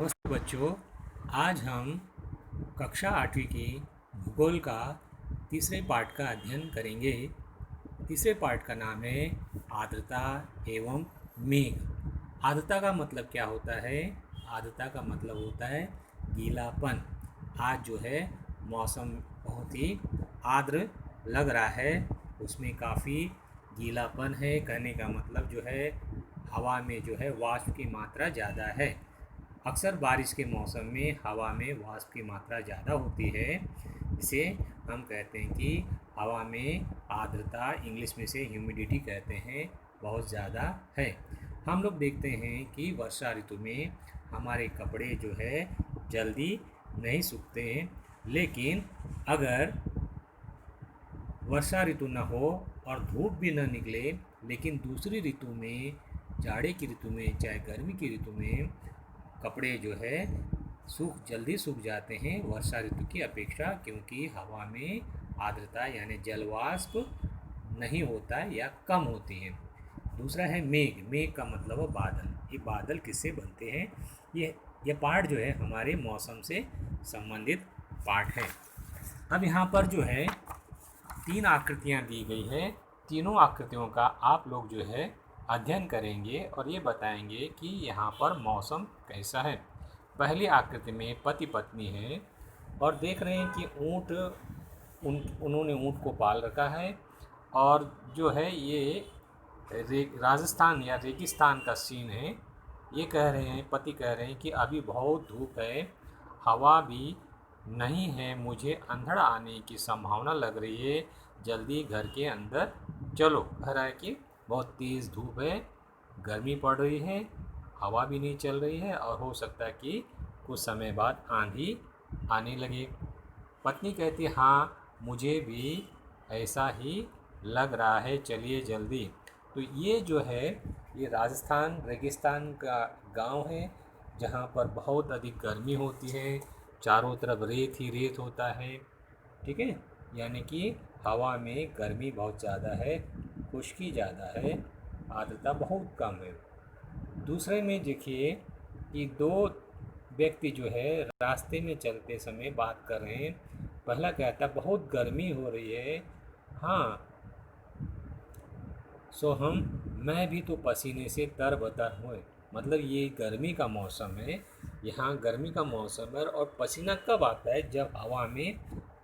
नमस्ते बच्चों। आज हम कक्षा 8वीं की भूगोल का तीसरे पाठ का अध्ययन करेंगे। तीसरे पाठ का नाम है आर्द्रता एवं मेघ। आर्द्रता का मतलब क्या होता है? आर्द्रता का मतलब होता है गीलापन। आज जो है मौसम बहुत ही आर्द्र लग रहा है, उसमें काफ़ी गीलापन है। कहने का मतलब जो है हवा में जो है वाष्प की मात्रा ज़्यादा है। अक्सर बारिश के मौसम में हवा में वाष्प की मात्रा ज़्यादा होती है। इसे हम कहते हैं कि हवा में आर्द्रता, इंग्लिश में से ह्यूमिडिटी कहते हैं, बहुत ज़्यादा है। हम लोग देखते हैं कि वर्षा ऋतु में हमारे कपड़े जो है जल्दी नहीं सूखते हैं, लेकिन अगर वर्षा ऋतु न हो और धूप भी न निकले, लेकिन दूसरी ऋतु में, जाड़े की ऋतु में चाहे गर्मी की ऋतु में कपड़े जो है जल्दी सूख जाते हैं वर्षा ऋतु की अपेक्षा, क्योंकि हवा में आर्द्रता यानी जलवाष्प नहीं होता है या कम होती है। दूसरा है मेघ। मेघ का मतलब है बादल। ये बादल किससे बनते हैं? ये पाठ जो है हमारे मौसम से संबंधित पाठ है। अब यहाँ पर जो है 3 आकृतियाँ दी गई है। तीनों आकृतियों का आप लोग जो है अध्ययन करेंगे और ये बताएंगे कि यहाँ पर मौसम कैसा है। पहली आकृति में पति पत्नी है और देख रहे हैं कि उन्होंने ऊँट को पाल रखा है, और जो है ये राजस्थान या रेगिस्तान का सीन है। ये कह रहे हैं, पति कह रहे हैं कि अभी बहुत धूप है, हवा भी नहीं है, मुझे अंधड़ आने की संभावना लग रही है, जल्दी घर के अंदर चलो। कह रहा है कि बहुत तेज़ धूप है, गर्मी पड़ रही है, हवा भी नहीं चल रही है और हो सकता है कि कुछ समय बाद आंधी आने लगे। पत्नी कहती है हाँ, मुझे भी ऐसा ही लग रहा है, चलिए जल्दी। तो ये जो है ये राजस्थान रेगिस्तान का गांव है, जहाँ पर बहुत अधिक गर्मी होती है, चारों तरफ रेत ही रेत होता है। ठीक है, यानी कि हवा में गर्मी बहुत ज़्यादा है, खुश्की ज़्यादा है, आर्द्रता बहुत कम है। दूसरे में देखिए कि 2 व्यक्ति जो है रास्ते में चलते समय बात कर रहे हैं। पहला कहता बहुत गर्मी हो रही है, हाँ सो मैं भी तो पसीने से तरबतर हूँ। मतलब ये गर्मी का मौसम है, यहाँ गर्मी का मौसम है, और पसीना कब आता है? जब हवा में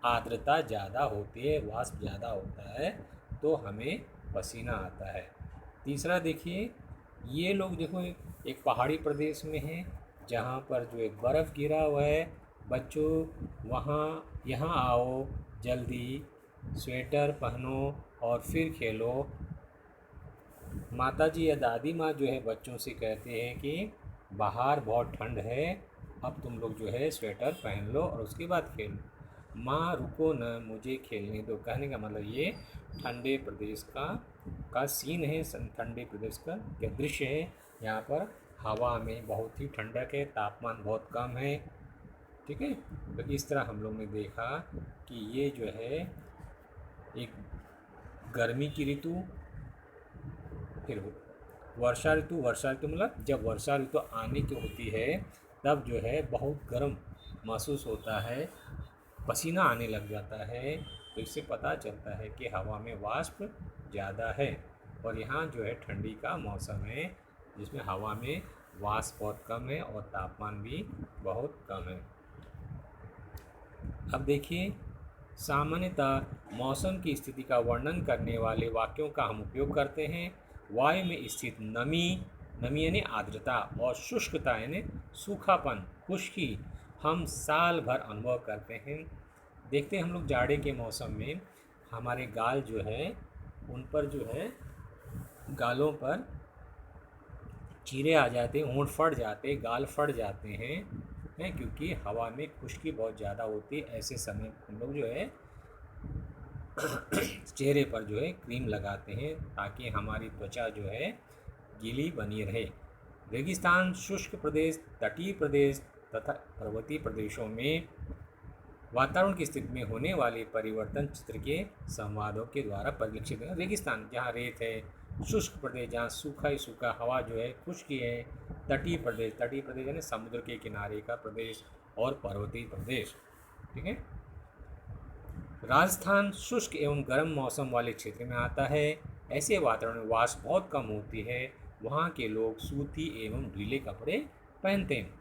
आर्द्रता ज़्यादा होती है, वाष्प ज़्यादा होता है, तो हमें पसीना आता है। तीसरा देखिए, ये लोग देखो एक पहाड़ी प्रदेश में हैं, जहाँ पर जो एक बर्फ़ गिरा हुआ है। बच्चों वहाँ यहाँ आओ, जल्दी स्वेटर पहनो और फिर खेलो। माताजी या दादी माँ जो है बच्चों से कहते हैं कि बाहर बहुत ठंड है, अब तुम लोग जो है स्वेटर पहन लो और उसके बाद खेलो। माँ रुको न, मुझे खेलने दो। कहने का मतलब ये ठंडे प्रदेश का सीन है, ठंडे प्रदेश का क्या दृश्य है। यहाँ पर हवा में बहुत ही ठंडक है, तापमान बहुत कम है। ठीक है, तो इस तरह हम लोग ने देखा कि ये जो है एक गर्मी की ऋतु, फिर वर्षा ऋतु। वर्षा ऋतु मतलब जब वर्षा ऋतु आने की होती है, तब जो है बहुत गर्म महसूस होता है, पसीना आने लग जाता है। तो इससे पता चलता है कि हवा में वाष्प ज़्यादा है। और यहाँ जो है ठंडी का मौसम है, जिसमें हवा में वाष्प बहुत कम है और तापमान भी बहुत कम है। अब देखिए, सामान्यतः मौसम की स्थिति का वर्णन करने वाले वाक्यों का हम उपयोग करते हैं। वायु में स्थित नमी, नमी यानी आर्द्रता, और शुष्कता यानी सूखापन, खुश्की हम साल भर अनुभव करते हैं। देखते हैं हम लोग जाड़े के मौसम में हमारे गाल जो है, उन पर जो है गालों पर चीरे आ जाते हैं, होंठ फट जाते, गाल फट जाते हैं, क्योंकि हवा में खुश्की बहुत ज़्यादा होती है। ऐसे समय हम लोग जो है चेहरे पर जो है क्रीम लगाते हैं, ताकि हमारी त्वचा जो है गीली बनी रहे। रेगिस्तान शुष्क प्रदेश, तटीय प्रदेश तथा पर्वतीय प्रदेशों में वातावरण की स्थिति में होने वाले परिवर्तन चित्र के संवादों के द्वारा परिलक्षित है। रेगिस्तान जहाँ रेत है, शुष्क प्रदेश जहाँ सूखा ही सूखा, हवा जो है खुश्की है, तटीय प्रदेश यानी समुद्र के किनारे का प्रदेश और पर्वतीय प्रदेश। ठीक है। राजस्थान शुष्क एवं गर्म मौसम वाले क्षेत्र में आता है। ऐसे वातावरण में वाष्प बहुत कम होती है। वहाँ के लोग सूती एवं ढीले कपड़े पहनते हैं।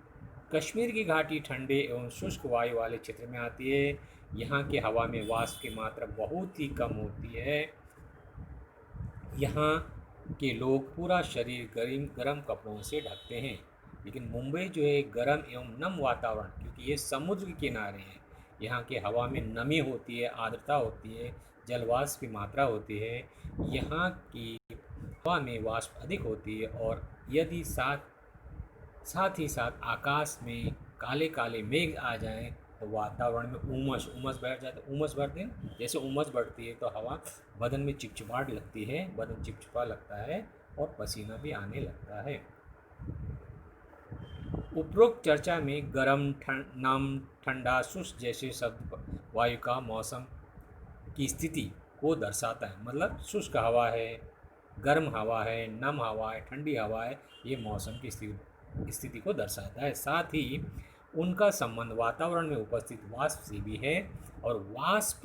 कश्मीर की घाटी ठंडे एवं शुष्क वायु वाले क्षेत्र में आती है। यहाँ की हवा में वाष्प की मात्रा बहुत ही कम होती है। यहाँ के लोग पूरा शरीर गर्म कपड़ों से ढकते हैं। लेकिन मुंबई जो है गर्म एवं नम वातावरण, क्योंकि ये समुद्र के किनारे हैं, यहाँ की हवा में नमी होती है, आर्द्रता होती है, जलवाष्प की मात्रा होती है। यहाँ की हवा में वाष्प अधिक होती है और यदि साथ ही साथ आकाश में काले काले मेघ आ जाएं तो वातावरण में उमस बैठ जाता है। उमस बढ़ते हैं, जैसे उमस बढ़ती है तो हवा बदन में चिपचिपाहट लगती है, बदन चिपचिपा लगता है और पसीना भी आने लगता है। उपरोक्त चर्चा में गर्म, नम, ठंडा, शुष्क जैसे शब्द वायु का मौसम की स्थिति को दर्शाता है। मतलब शुष्क हवा है, गर्म हवा है, नम हवा है, ठंडी हवा है, ये मौसम की स्थिति को दर्शाता है। साथ ही उनका संबंध वातावरण में उपस्थित वाष्प से भी है। और वाष्प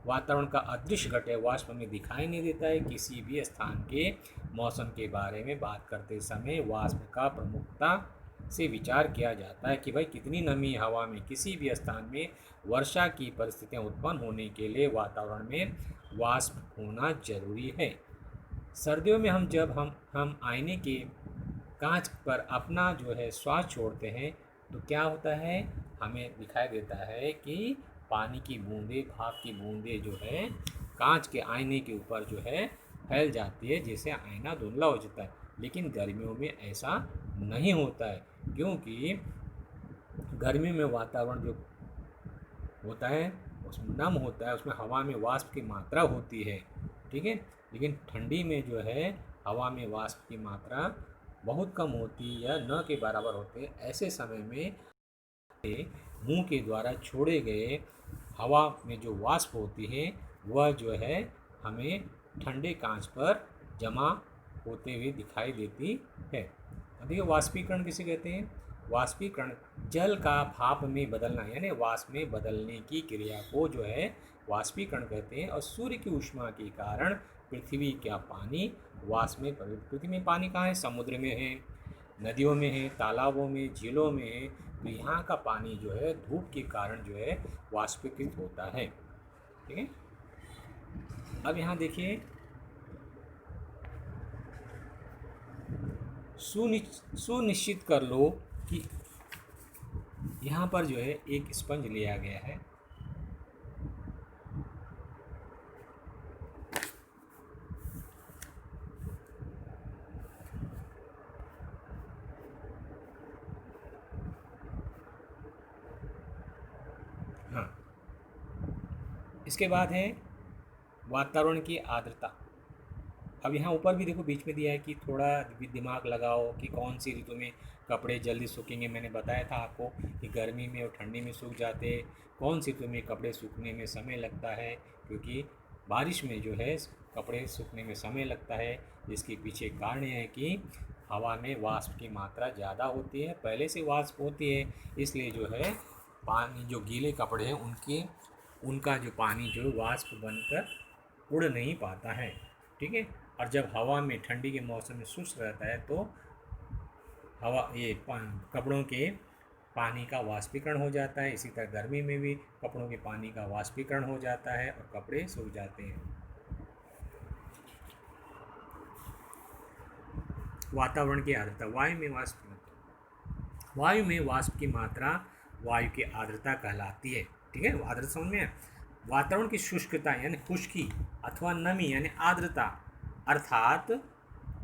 वातावरण का अदृश्य घटक है, वाष्प हमें दिखाई नहीं देता है। किसी भी स्थान के मौसम के बारे में बात करते समय वाष्प का प्रमुखता से विचार किया जाता है कि भाई कितनी नमी हवा में, किसी भी स्थान में वर्षा की परिस्थितियां उत्पन्न होने के लिए वातावरण में वाष्प होना जरूरी है। सर्दियों में जब हम आईने के कांच पर अपना जो है श्वास छोड़ते हैं तो क्या होता है, हमें दिखाई देता है कि पानी की बूंदें, भाप की बूंदें जो है कांच के आईने के ऊपर जो है फैल जाती है, जिससे आईना धुंधला हो जाता है। लेकिन गर्मियों में ऐसा नहीं होता है, क्योंकि गर्मी में वातावरण जो होता है उसमें नम होता है, उसमें हवा में वाष्प की मात्रा होती है। ठीक है। लेकिन ठंडी में जो है हवा में वाष्प की मात्रा बहुत कम होती है या न के बराबर होते हैं। ऐसे समय में मुंह के द्वारा छोड़े गए हवा में जो वाष्प होती है वह जो है हमें ठंडे कांच पर जमा होते हुए दिखाई देती है। देखिए वाष्पीकरण किसे कहते हैं। वाष्पीकरण जल का भाप में बदलना यानी वाष्प में बदलने की क्रिया को जो है वाष्पीकरण कहते हैं। और सूर्य की ऊष्मा के कारण पृथ्वी का पानी वाष्प में पृथ्वी में पानी कहाँ है, समुद्र में है, नदियों में है, तालाबों में, झीलों में है। तो यहाँ का पानी जो है धूप के कारण जो है वाष्पीकृत होता है। ठीक है। अब यहाँ देखिए सुनिश्चित कर लो कि यहाँ पर जो है एक स्पंज लिया गया है। हाँ, इसके बाद है वातावरण की आर्द्रता। अब यहाँ ऊपर भी देखो बीच में दिया है कि थोड़ा भी दिमाग लगाओ कि कौन सी ऋतु में कपड़े जल्दी सूखेंगे। मैंने बताया था आपको कि गर्मी में और ठंडी में सूख जाते हैं। कौन सी ऋतु में कपड़े सूखने में समय लगता है, क्योंकि बारिश में जो है कपड़े सूखने में समय लगता है। जिसके पीछे कारण यह है कि हवा में वाष्प की मात्रा ज़्यादा होती है, पहले से वाष्प होती है, इसलिए जो है पानी जो गीले कपड़े हैं उनका जो पानी जो वाष्प बनकर उड़ नहीं पाता है। ठीक है। और जब हवा में ठंडी के मौसम में शुष्क रहता है तो कपड़ों के पानी का वाष्पीकरण हो जाता है। इसी तरह गर्मी में भी कपड़ों के पानी का वाष्पीकरण हो जाता है और कपड़े सूख जाते हैं। वातावरण की आर्द्रता। वायु में वाष्प की मात्रा वायु की आर्द्रता कहलाती है। ठीक है। आर्द्रता समझ में है। वातावरण की शुष्कता यानी खुश्की अथवा नमी यानी आर्द्रता अर्थात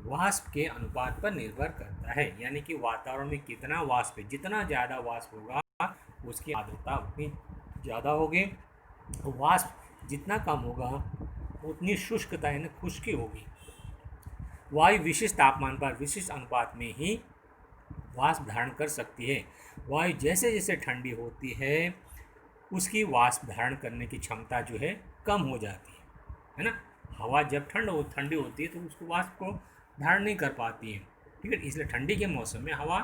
वाष्प के अनुपात पर निर्भर करता है। यानी कि वातावरण में कितना वाष्प है, जितना ज़्यादा वाष्प होगा उसकी आर्द्रता उतनी ज़्यादा होगी। वाष्प जितना कम होगा उतनी शुष्कता यानी खुश्की होगी। वायु विशिष्ट तापमान पर विशिष्ट अनुपात में ही वाष्प धारण कर सकती है। वायु जैसे जैसे ठंडी होती है उसकी वाष्प धारण करने की क्षमता जो है कम हो जाती है ना। हवा जब ठंडी होती है तो उसको वाष्प को धारण नहीं कर पाती है। ठीक है। इसलिए ठंडी के मौसम में हवा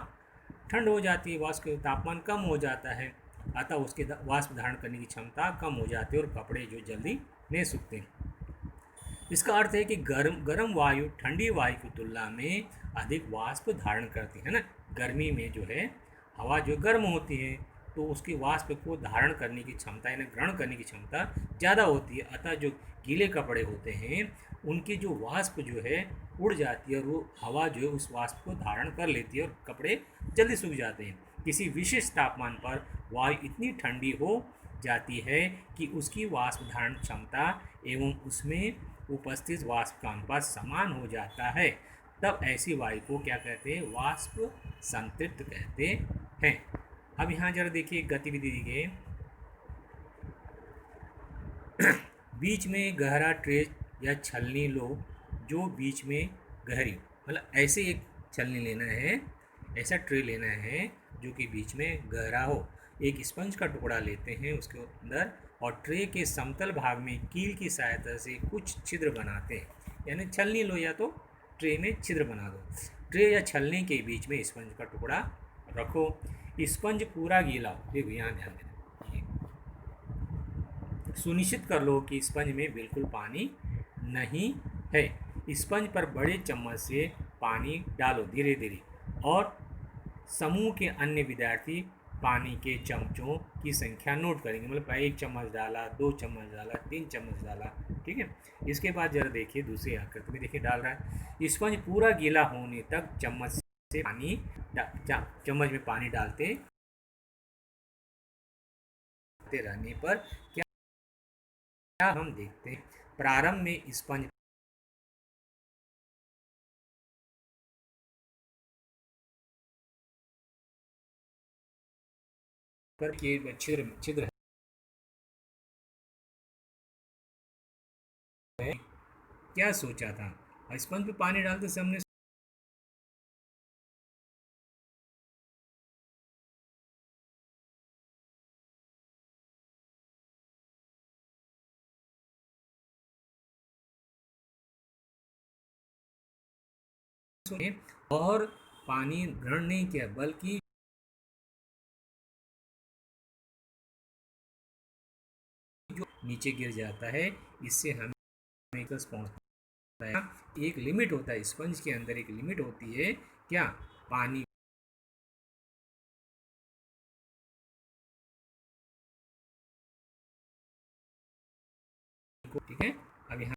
ठंड हो जाती है, वाष्प का तापमान कम हो जाता है, अतः उसके वाष्प धारण करने की क्षमता कम हो जाती है और कपड़े जो जल्दी नहीं सूखते। इसका अर्थ है कि गर्म वायु ठंडी वायु की तुलना में अधिक वाष्प धारण करती है ना। गर्मी में जो है हवा जो गर्म होती है तो उसकी वाष्प को धारण करने की क्षमता यानी ग्रहण करने की क्षमता ज़्यादा होती है, अतः जो गीले कपड़े होते हैं उनकी जो वाष्प जो है उड़ जाती है और वो हवा जो है उस वाष्प को धारण कर लेती है और कपड़े जल्दी सूख जाते हैं। किसी विशिष्ट तापमान पर वायु इतनी ठंडी हो जाती है कि उसकी वाष्प धारण क्षमता एवं उसमें उपस्थित वाष्प का अनुपात समान हो जाता है, तब ऐसी वायु को क्या कहते हैं, वाष्प संतृप्त कहते हैं। अब यहाँ जरा देखिए गतिविधि दी गई, बीच में गहरा ट्रे या छलनी लो जो बीच में गहरी हो, मतलब ऐसे एक छलनी लेना है, ऐसा ट्रे लेना है जो कि बीच में गहरा हो। एक स्पंज का टुकड़ा लेते हैं उसके अंदर और ट्रे के समतल भाग में कील की सहायता से कुछ छिद्र बनाते हैं, यानी छलनी लो या तो ट्रे में छिद्र बना दो। ट्रे या छलनी के बीच में स्पंज का टुकड़ा रखो, स्पंज पूरा गीला हो, देखो यहाँ ध्यान देना, सुनिश्चित कर लो कि स्पंज में बिल्कुल पानी नहीं है। स्पंज पर बड़े चम्मच से पानी डालो धीरे धीरे और समूह के अन्य विद्यार्थी पानी के चमचों की संख्या नोट करेंगे, मतलब 1 चम्मच डाला, 2 चम्मच डाला, 3 चम्मच डाला, ठीक है। इसके बाद जरा देखिए दूसरी आकृति में देखिए डाल रहा है, स्पंज पूरा गीला होने तक चम्मच से पानी चम्मच में पानी डालते रहने पर क्या हम देखते हैं, प्रारंभ में स्पंज पर छिद्र है, क्या सोचा था, स्पंज पे पानी डालते समय हमने और पानी ग्रहण नहीं किया बल्कि जो नीचे गिर जाता है, इससे हमें पहुंचता है। एक लिमिट होता है, स्पंज के अंदर एक लिमिट होती है, क्या, पानी को, ठीक है। अब यहाँ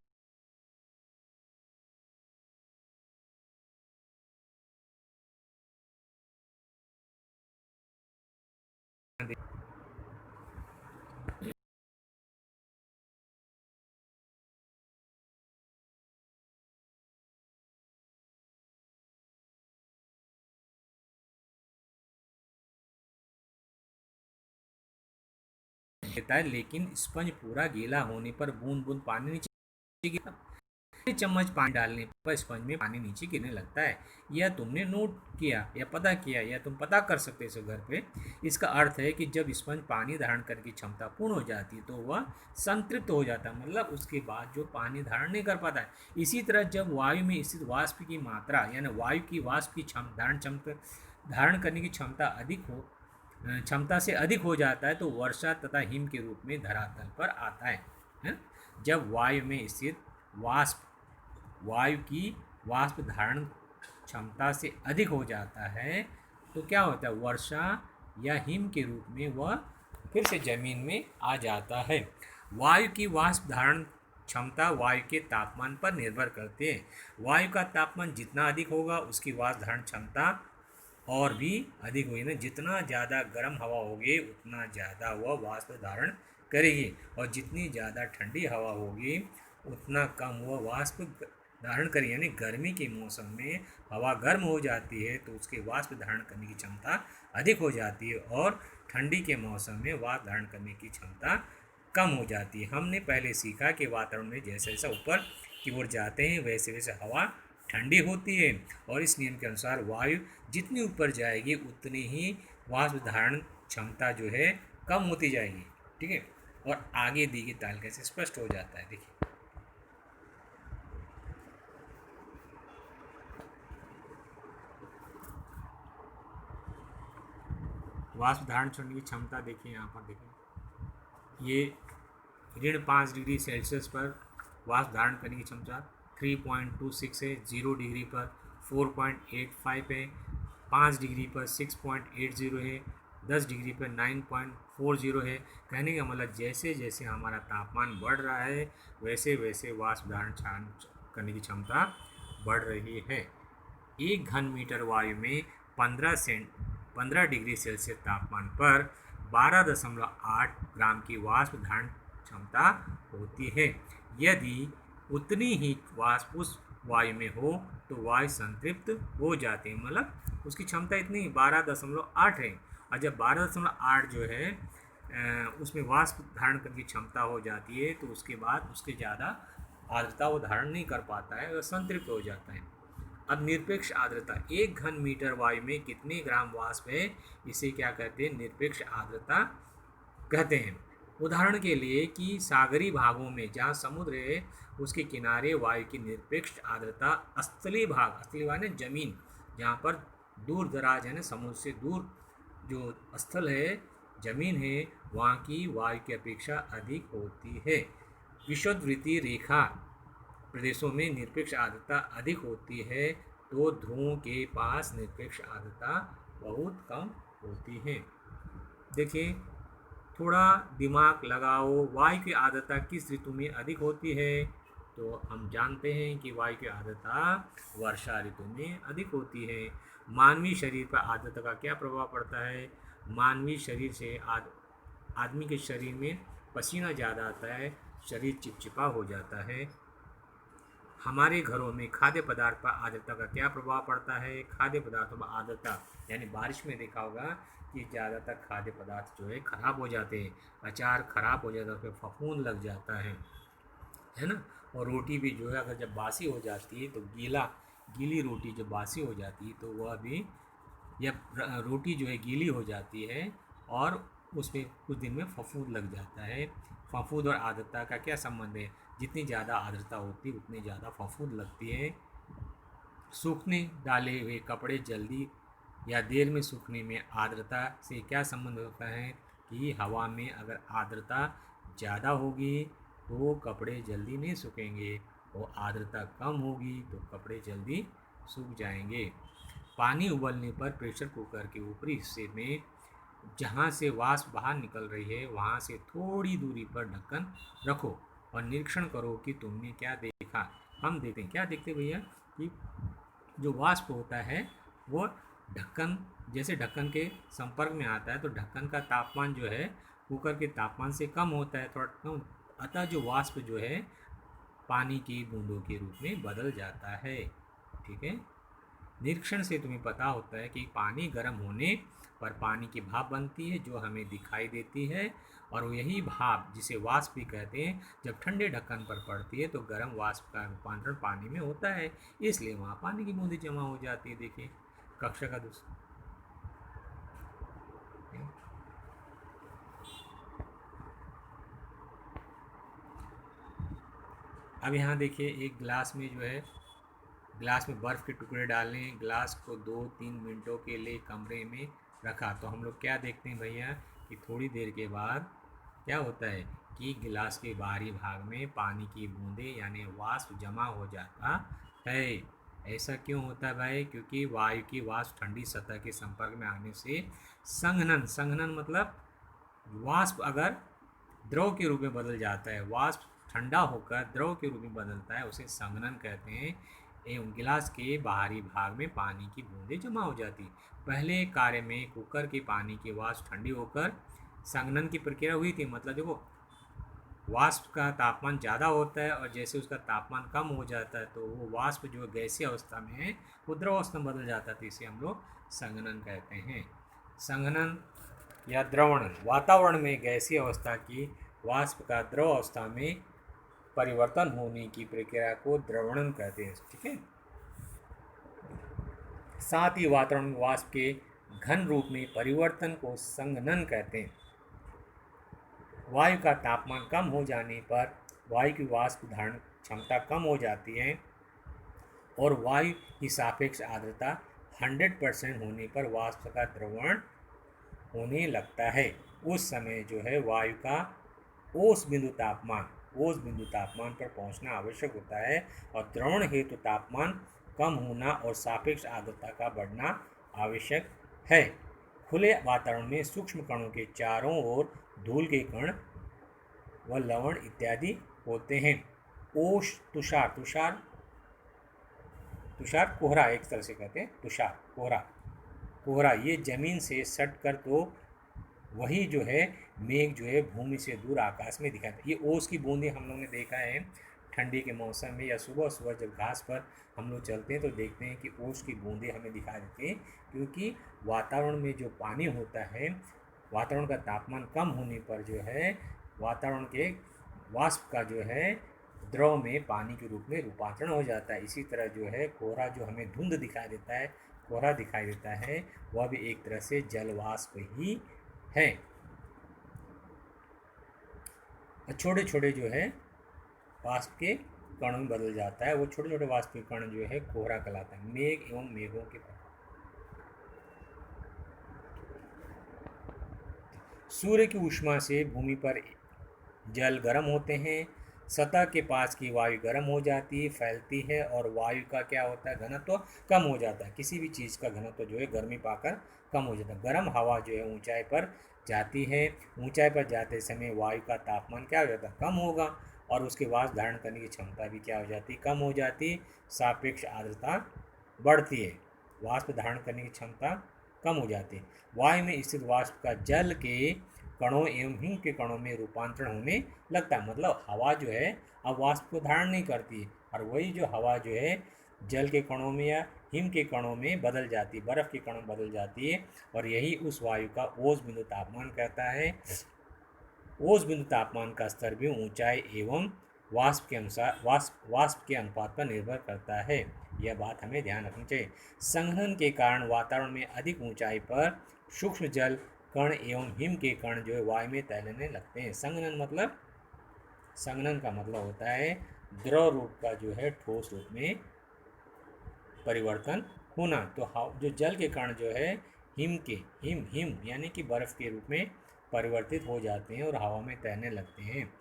देता है, लेकिन स्पंज पूरा गीला होने पर बूंद बूंद पानी नीचे गिरता, चम्मच पानी डालने पर स्पंज में पानी नीचे गिरने लगता है। यह तुमने नोट किया या पता किया या तुम पता कर सकते हो घर पे। इसका अर्थ है कि जब स्पंज पानी धारण करने की क्षमता पूर्ण हो जाती है तो वह संतृप्त हो जाता है, मतलब उसके बाद जो पानी धारण नहीं कर पाता है। इसी तरह जब वायु में स्थित वाष्प की मात्रा यानी वायु की वाष्प की धारण करने की क्षमता से अधिक हो जाता है तो वर्षा तथा हिम के रूप में धरातल पर आता है? जब वायु में स्थित वायु की वाष्प धारण क्षमता से अधिक हो जाता है तो क्या होता है, वर्षा या हिम के रूप में वह फिर से जमीन में आ जाता है। वायु की वाष्प धारण क्षमता वायु के तापमान पर निर्भर करती है। वायु का तापमान जितना अधिक होगा उसकी वाष्प धारण क्षमता और भी अधिक होगी ना, जितना ज़्यादा गर्म हवा होगी उतना ज़्यादा वह वाष्प धारण करेगी और जितनी ज़्यादा ठंडी हवा होगी उतना कम वह वाष्प धारण करेगी। यानी गर्मी के मौसम में हवा गर्म हो जाती है तो उसके वाष्प धारण करने की क्षमता अधिक हो जाती है और ठंडी के मौसम में वाष्प धारण करने की क्षमता कम हो जाती है। हमने पहले सीखा कि वातावरण में जैसे जैसा ऊपर की ओर जाते हैं वैसे वैसे हवा ठंडी होती है और इस नियम के अनुसार वायु जितनी ऊपर जाएगी उतनी ही वाष्प धारण क्षमता जो है कम होती जाएगी, ठीक है। और आगे दी गई तालिका से स्पष्ट हो जाता है, देखिए वाष्प धारण करने की क्षमता देखिए, यहाँ पर देखिए, ये -5 डिग्री सेल्सियस पर वाष्प धारण करने की क्षमता 3.26 है, 0 डिग्री पर 4.85 है, 5 डिग्री पर 6.80 है, 10 डिग्री पर 9.40 है। कहने का मतलब जैसे जैसे हमारा तापमान बढ़ रहा है वैसे वैसे वाष्प धारण करने की क्षमता बढ़ रही है। 1 घन मीटर वायु में 15 डिग्री सेल्सियस तापमान पर 12.8 ग्राम की वाष्प धारण क्षमता होती है। यदि उतनी ही वाष्प उस वायु में हो तो वायु संतृप्त हो जाती है, मतलब उसकी क्षमता इतनी 12.8 है, और जब 12.8 जो है उसमें वाष्प धारण करने की क्षमता हो जाती है तो उसके बाद उसके ज़्यादा आर्द्रता वो धारण नहीं कर पाता है, वह संतृप्त हो जाता है। अब निरपेक्ष आर्द्रता, 1 घन मीटर वायु में कितने ग्राम वाष्प है, इसे क्या कहते हैं, निरपेक्ष आर्द्रता कहते हैं। उदाहरण के लिए कि सागरी भागों में जहाँ समुद्र है उसके किनारे वायु की निरपेक्ष आर्द्रता स्थलीय भाग, स्थलीय भाग ने जमीन, जहाँ पर दूर दराज है ना, समुद्र से दूर जो स्थल है, जमीन है, वहाँ की वायु की अपेक्षा अधिक होती है। विषुववृत्तीय रेखा प्रदेशों में निरपेक्ष आर्द्रता अधिक होती है तो ध्रुवों के पास निरपेक्ष आर्द्रता बहुत कम होती है। देखिए, थोड़ा दिमाग लगाओ, वायु की आर्द्रता किस ऋतु में अधिक होती है, तो हम जानते हैं कि वायु की आर्द्रता वर्षा ऋतु में अधिक होती है। मानवीय शरीर पर आर्द्रता का क्या प्रभाव पड़ता है, मानवीय शरीर से आदमी के शरीर में पसीना ज़्यादा आता है, शरीर चिपचिपा हो जाता है। हमारे घरों में खाद्य पदार्थ पर आर्द्रता का क्या प्रभाव पड़ता है, खाद्य पदार्थों पर आर्द्रता, यानी बारिश में देखा होगा कि ज़्यादातर खाद्य पदार्थ जो है ख़राब हो जाते हैं, अचार ख़राब हो जाता है, उसमें फफूंद लग जाता है ना। और रोटी भी जो है अगर जब बासी हो जाती है तो गीली रोटी जब बासी हो जाती है तो वह भी, जब रोटी जो है गीली हो जाती है और उसमें कुछ दिन में फफूंद लग जाता है। फफूंद और आर्द्रता का क्या संबंध है, जितनी ज़्यादा आर्द्रता होती है उतनी ज़्यादा फफूंद लगती है। सूखने डाले हुए कपड़े जल्दी या देर में सूखने में आर्द्रता से क्या संबंध होता है कि हवा में अगर आर्द्रता ज़्यादा होगी तो कपड़े जल्दी नहीं सूखेंगे, और आर्द्रता कम होगी तो कपड़े जल्दी सूख जाएंगे। पानी उबलने पर प्रेशर कुकर के ऊपरी हिस्से में जहाँ से वाष्प बाहर निकल रही है वहाँ से थोड़ी दूरी पर ढक्कन रखो और निरीक्षण करो कि तुमने क्या देखा। हम देखते हैं, क्या देखते भैया, कि जो वाष्प होता है वो ढक्कन, जैसे ढक्कन के संपर्क में आता है तो ढक्कन का तापमान जो है कुकर के तापमान से कम होता है, थोड़ा कम, अतः जो वाष्प जो है पानी की बूंदों के रूप में बदल जाता है। ठीक है, निरीक्षण से तुम्हें पता होता है कि पानी गर्म होने पर पानी की भाप बनती है जो हमें दिखाई देती है, और यही भाप, जिसे वाष्प भी कहते हैं, जब ठंडे ढक्कन पर पड़ती है तो गर्म वाष्प का रूपांतरण पानी में होता है, इसलिए वहाँ पानी की बूंदें जमा हो जाती है। देखिए कक्षा का दूसरा, अब यहाँ देखिए एक गिलास में जो है, गिलास में बर्फ़ के टुकड़े डालने, गिलास को 2-3 मिनटों के लिए कमरे में रखा, तो हम लोग क्या देखते हैं भैया कि थोड़ी देर के बाद क्या होता है कि गिलास के बाहरी भाग में पानी की बूंदें यानी वाष्प जमा हो जाता है। ऐसा क्यों होता है भाई, क्योंकि वायु की वाष्प ठंडी सतह के संपर्क में आने से संघनन मतलब वाष्प अगर द्रव के रूप में बदल जाता है, वाष्प ठंडा होकर द्रव के रूप में बदलता है, उसे संघनन कहते हैं। एवं गिलास के बाहरी भाग में पानी की बूंदें जमा हो जाती। पहले कार्य में कुकर के पानी की वाष्प ठंडी होकर संघनन की प्रक्रिया हुई थी, मतलब देखो वाष्प का तापमान ज़्यादा होता है और जैसे उसका तापमान कम हो जाता है तो वो वाष्प जो गैसीय अवस्था में है वो द्रव अवस्था में बदल जाता है, तो इसे हम लोग संघनन कहते हैं। संघनन या द्रवणन, वातावरण में गैसीय अवस्था की वाष्प का द्रव अवस्था में परिवर्तन होने की प्रक्रिया को द्रवणन कहते हैं। ठीक है, साथ ही वातावरण में वाष्प के घन रूप में परिवर्तन को संघनन कहते हैं। वायु का तापमान कम हो जाने पर वायु की वाष्प धारण क्षमता कम हो जाती है और वायु की सापेक्ष आर्द्रता 100% होने पर वाष्प का द्रवण होने लगता है। उस समय जो है वायु का ओस बिंदु तापमान पर पहुंचना आवश्यक होता है और द्रवण हेतु तापमान कम होना और सापेक्ष आर्द्रता का बढ़ना आवश्यक है। खुले वातावरण में सूक्ष्म कणों के चारों ओर धूल के कण व लवण इत्यादि होते हैं। ओश तुषार तुषार तुषार कोहरा एक तरह से कहते हैं, तुषार कोहरा कोहरा ये जमीन से सट कर तो वही जो है मेघ जो है भूमि से दूर आकाश में दिखाई देता है। ये ओस की बूंदें हम लोग ने देखा है ठंडी के मौसम में या सुबह सुबह जब घास पर हम लोग चलते हैं तो देखते हैं कि ओस की बूंदें हमें दिखाई देती हैं, क्योंकि वातावरण में जो पानी होता है, वातावरण का तापमान कम होने पर जो है वातावरण के वाष्प का जो है द्रव में पानी के रूप में रूपांतरण हो जाता है। इसी तरह जो है कोहरा जो हमें धुंध दिखाई देता है, कोहरा दिखाई देता है, वह भी एक तरह से जल वाष्प ही है। छोटे छोटे जो है वाष्प के कणों में बदल जाता है, वो छोटे छोटे वाष्प के कण जो है कोहरा कहलाता है। मेघ एवं मेघों के सूर्य की ऊष्मा से भूमि पर जल गर्म होते हैं, सतह के पास की वायु गर्म हो जाती है, फैलती है और वायु का क्या होता है, घनत्व कम हो जाता है। किसी भी चीज़ का घनत्व जो है गर्मी पाकर कम हो जाता है। गर्म हवा जो है ऊंचाई पर जाती है, ऊंचाई पर जाते समय वायु का तापमान क्या हो जाता है, कम होगा और उसके वाष्प धारण करने की क्षमता भी क्या हो जाती है, कम हो जाती। सापेक्ष आर्द्रता बढ़ती है, वाष्प धारण करने की क्षमता कम हो जाती है। वायु में स्थित वाष्प का जल के कणों एवं हिम के कणों में रूपांतरण होने लगता है। मतलब हवा जो है अब वाष्प को धारण नहीं करती है और वही जो हवा जो है जल के कणों में या हिम के कणों में बदल जाती है, बर्फ के कणों में बदल जाती है और यही उस वायु का ओस बिंदु तापमान कहता है। ओस बिंदु तापमान का स्तर भी ऊंचाई एवं वाष्प के अनुसार वाष्प के अनुपात पर निर्भर करता है। यह बात हमें ध्यान रखनी चाहिए। संघनन के कारण वातावरण में अधिक ऊंचाई पर सूक्ष्म जल कण एवं हिम के कण जो है वायु में तैरने लगते हैं। संघनन का मतलब होता है द्रव रूप का जो है ठोस रूप में परिवर्तन होना। तो जो जल के कण जो है हिम यानी कि बर्फ के रूप में परिवर्तित हो जाते हैं और हवा में तैरने लगते हैं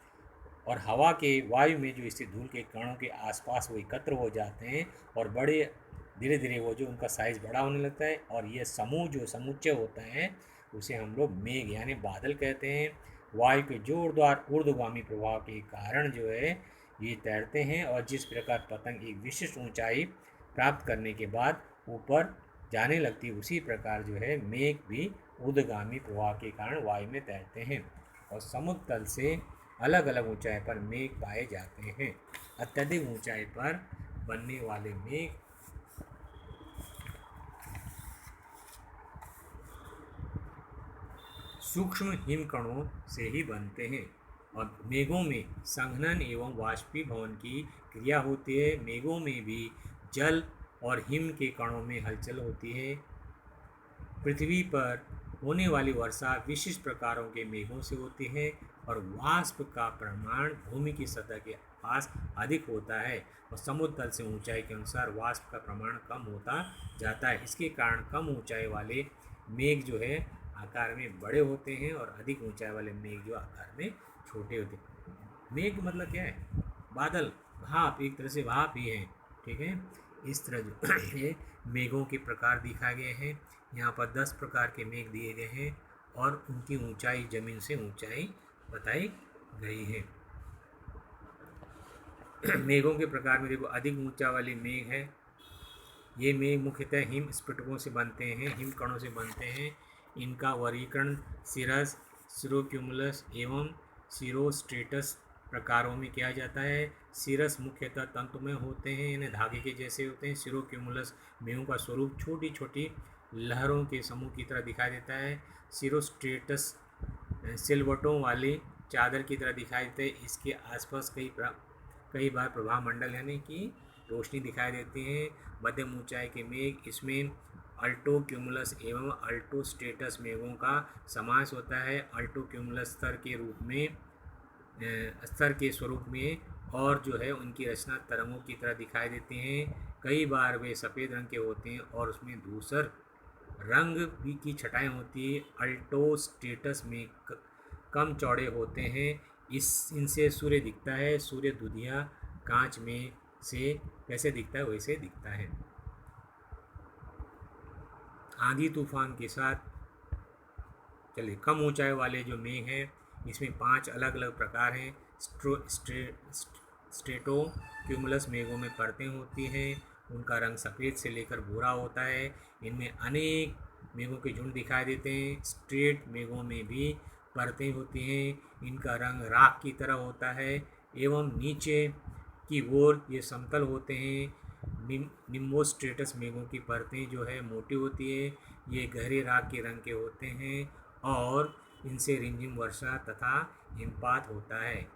और हवा के वायु में जो स्थित धूल के कणों के आसपास वो एकत्र हो जाते हैं और बड़े धीरे धीरे वो जो उनका साइज़ बड़ा होने लगता है और ये समूह जो समुच्चय होता है उसे हम लोग मेघ यानी बादल कहते हैं। वायु के जोरदार ऊर्ध्वगामी प्रभाव के कारण जो है ये तैरते हैं और जिस प्रकार पतंग एक विशिष्ट ऊंचाई प्राप्त करने के बाद ऊपर जाने लगती, उसी प्रकार जो है मेघ भी ऊर्ध्वगामी प्रवाह के कारण वायु में तैरते हैं और समुद्र तल से अलग अलग ऊंचाई पर मेघ पाए जाते हैं। अत्यधिक ऊंचाई पर बनने वाले मेघ सूक्ष्म हिमकणों से ही बनते हैं और मेघों में संघनन एवं वाष्पीभवन की क्रिया होती है। मेघों में भी जल और हिम के कणों में हलचल होती है। पृथ्वी पर होने वाली वर्षा विशिष्ट प्रकारों के मेघों से होती है और वाष्प का परिमाण भूमि की सतह के पास अधिक होता है और समुद्र तल से ऊंचाई के अनुसार वाष्प का प्रमाण कम होता जाता है। इसके कारण कम ऊंचाई वाले मेघ जो है आकार में बड़े होते हैं और अधिक ऊंचाई वाले मेघ जो आकार में छोटे होते हैं। मेघ मतलब क्या है, बादल, भाप, एक तरह से भाप ही है, ठीक है। इस तरह जो ये मेघों के प्रकार दिखाए गए हैं। यहाँ पर 10 प्रकार के मेघ दिए गए हैं और उनकी ऊंचाई जमीन से ऊंचाई बताई गई है। मेघों के प्रकार में देखो अधिक ऊंचा वाली मेघ है। ये मेघ मुख्यतः हिम स्फटिकों से बनते हैं, हिम कणों से बनते हैं। इनका वर्गीकरण सिरस, सिरोक्यूमुलस एवं सिरोस्ट्रेटस प्रकारों में किया जाता है। सिरस मुख्यतः तंतुमय होते हैं, इन्हें धागे के जैसे होते हैं। सिरोक्यूमुलस मेघों का स्वरूप छोटी छोटी लहरों के समूह की तरह दिखाई देता है। सिरोस्ट्रेटस सिलवटों वाली चादर की तरह दिखाई देते हैं। इसके आसपास कई बार प्रभाव मंडल यानी कि रोशनी दिखाई देती है। मध्यम ऊंचाई के मेघ, इसमें अल्टो क्यूमुलस एवं अल्टो स्ट्रेटस मेघों का समावेश होता है। अल्टो क्यूमुलस स्तर के स्वरूप में और जो है उनकी रचना तरंगों की तरह दिखाई देती हैं। कई बार वे सफ़ेद रंग के होते हैं और उसमें धूसर रंग भी की छटाएं होती है। अल्टोस्टेटस में कम चौड़े होते हैं। इनसे सूर्य दिखता है। सूर्य दुधिया कांच में से कैसे दिखता है वैसे दिखता है। आंधी तूफान के साथ चलिए, कम ऊंचाई वाले जो मेघ हैं इसमें 5 अलग अलग प्रकार हैं। स्ट्रेटो क्यूमुलस मेघों में परतें होती हैं। उनका रंग सफ़ेद से लेकर भूरा होता है। इनमें अनेक मेघों के झुंड दिखाई देते हैं। स्ट्रेट मेघों में भी परतें होती हैं। इनका रंग राख की तरह होता है एवं नीचे की ओर ये समतल होते हैं। निम्बोस्ट्रेटस मेघों की परतें जो है मोटी होती है। ये गहरे राख के रंग के होते हैं और इनसे रिमझिम वर्षा तथा हिमपात होता है।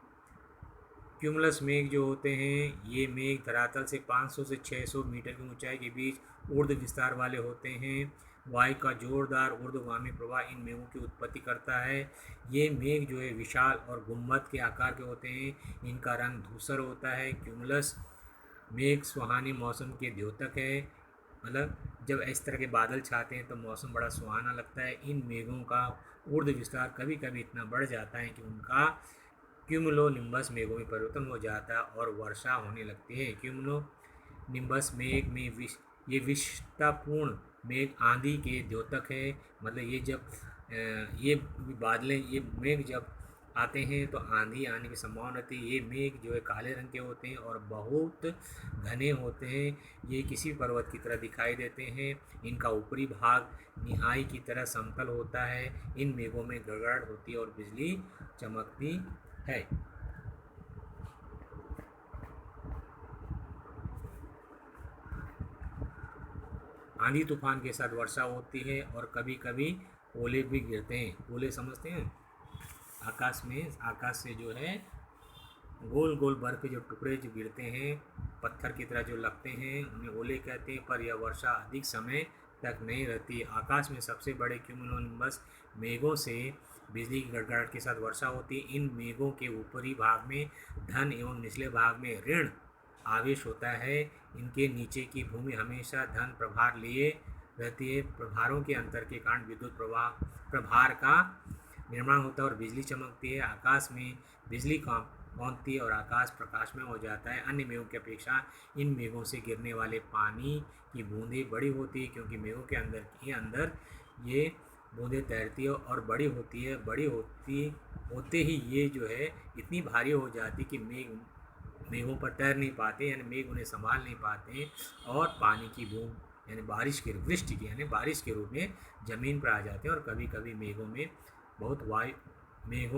क्यूमुलस मेघ जो होते हैं ये मेघ धरातल से 500 से 600 मीटर की ऊंचाई के बीच ऊर्ध्व विस्तार वाले होते हैं। वायु का जोरदार ऊर्ध्वगामी प्रवाह इन मेघों की उत्पत्ति करता है। ये मेघ जो है विशाल और गुंबद के आकार के होते हैं। इनका रंग धूसर होता है। क्यूमुलस मेघ सुहाने मौसम के द्योतक है। मतलब जब इस तरह के बादल छाते हैं तो मौसम बड़ा सुहाना लगता है। इन मेघों का ऊर्ध्व विस्तार कभी कभी इतना बढ़ जाता है कि उनका क्यूमुलोनिम्बस मेघों में परिवर्तन हो जाता है और वर्षा होने लगती है। क्यूमुलोनिम्बस मेघ में ये विशिष्टतापूर्ण मेघ आंधी के द्योतक है। मतलब ये जब ये बादलें ये मेघ जब आते हैं तो आंधी आने की संभावना रहती है। ये मेघ जो है काले रंग के होते हैं और बहुत घने होते हैं। ये किसी पर्वत की तरह दिखाई देते हैं। इनका ऊपरी भाग निहाई की तरह समतल होता है। इन मेघों में गड़गड़ाहट होती है और बिजली चमकती है। आंधी तूफान के साथ वर्षा होती है और कभी कभी ओले भी गिरते हैं। ओले समझते हैं? आकाश से जो है गोल गोल बर्फ के जो टुकड़े जो गिरते हैं पत्थर की तरह जो लगते हैं उन्हें ओले कहते हैं। पर यह वर्षा अधिक समय तक नहीं रहती। आकाश में सबसे बड़े क्यूमुलोनिम्बस मेघों से बिजली की गड़गड़ाहट के साथ वर्षा होती है। इन मेघों के ऊपरी भाग में धन एवं निचले भाग में ऋण आवेश होता है। इनके नीचे की भूमि हमेशा धन प्रभार लिए रहती है। प्रभारों के अंतर के कारण विद्युत प्रभार का निर्माण होता है और बिजली चमकती है। आकाश में बिजली कौंधती है और आकाश प्रकाशमय हो जाता है। अन्य मेघों की अपेक्षा इन मेघों से गिरने वाले पानी की बूंदें बड़ी होती है, क्योंकि मेघों के अंदर ये बूंदें तैरती है और बड़ी होती है। बड़ी होते ही ये जो है इतनी भारी हो जाती कि मेघों पर तैर नहीं पाते, यानी मेघ उन्हें संभाल नहीं पाते और पानी की बूंद यानी वृष्टि की यानी बारिश के रूप में ज़मीन पर आ जाते हैं। और कभी कभी मेघों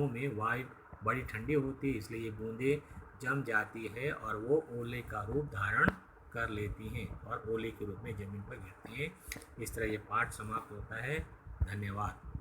में वायु बड़ी ठंडी होती है, इसलिए ये बूंदें जम जाती है और वो ओले का रूप धारण कर लेती हैं और ओले के रूप में ज़मीन पर गिरती हैं। इस तरह ये पाठ समाप्त होता है। धन्यवाद।